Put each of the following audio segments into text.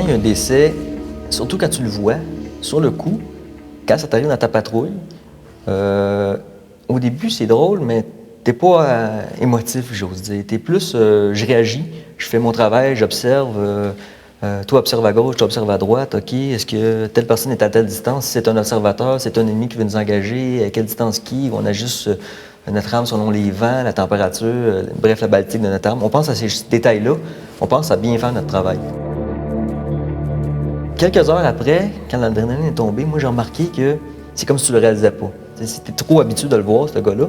il y a un décès, surtout quand tu le vois, sur le coup, quand ça t'arrive dans ta patrouille, au début, c'est drôle, mais t'es pas émotif, j'ose dire. T'es plus, je réagis, je fais mon travail, j'observe. Toi, observe à gauche, toi, observe à droite. OK, est-ce que telle personne est à telle distance? Si c'est un observateur, c'est un ennemi qui veut nous engager, à quelle distance qui? On ajuste notre arme selon les vents, la température, bref, la balistique de notre arme. On pense à ces détails-là. On pense à bien faire notre travail. Quelques heures après, quand l'adrénaline est tombée, moi, j'ai remarqué que c'est comme si tu le réalisais pas. C'était trop habitué de le voir, ce gars-là.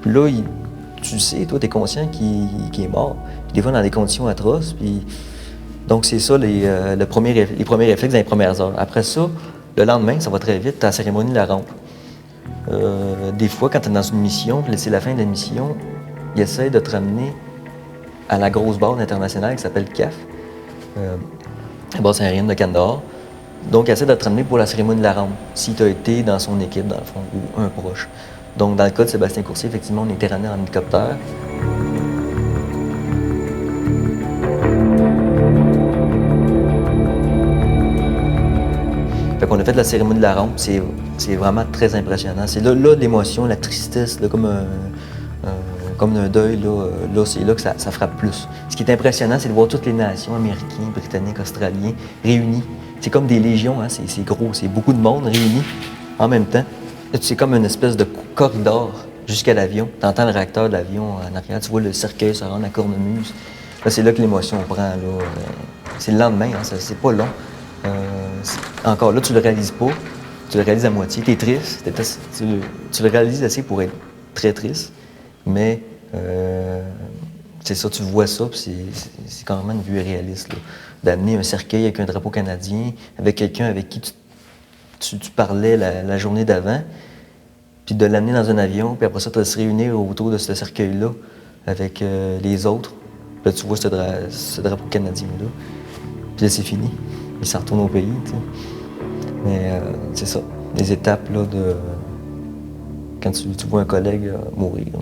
Puis là, tu sais, toi, tu es conscient qu'il est mort. Puis des fois, dans des conditions atroces. Puis... Donc, c'est ça les premiers réflexes dans les premières heures. Après ça, le lendemain, ça va très vite, tu as la cérémonie de la rampe. Des fois, quand tu es dans une mission, puis c'est la fin de la mission, ils essayent de te ramener à la grosse base internationale qui s'appelle CAF, la base aérienne de Kandahar. Donc, ils essaient de te ramener pour la cérémonie de la rampe, si tu as été dans son équipe, dans le fond, ou un proche. Donc, dans le cas de Sébastien Coursier, effectivement, on était ramené en hélicoptère. Fait qu'on a fait la cérémonie de la rampe, c'est vraiment très impressionnant. C'est là l'émotion, la tristesse, là, comme un deuil, là c'est là que ça frappe plus. Ce qui est impressionnant, c'est de voir toutes les nations, américains, britanniques, australiens, réunis. C'est comme des légions, hein? C'est gros, c'est beaucoup de monde réunis en même temps. C'est comme une espèce de corridor jusqu'à l'avion. Tu entends le réacteur de l'avion en arrière, tu vois le cercueil se rendre à cornemuse. Là, c'est là que l'émotion prend. C'est le lendemain, hein? C'est pas long. Encore là, tu le réalises pas, tu le réalises à moitié. Tu es triste, tu le réalises assez pour être très triste, mais c'est ça, tu vois ça, puis c'est quand même une vue réaliste. D'amener un cercueil avec un drapeau canadien, avec quelqu'un avec qui tu parlais la journée d'avant, puis de l'amener dans un avion, puis après ça, de se réunir autour de ce cercueil-là avec les autres. Puis là, tu vois ce drapeau canadien-là, puis là, c'est fini. Il s'en retourne au pays, tu sais. Mais c'est ça, les étapes là, de quand tu vois un collègue mourir. Là.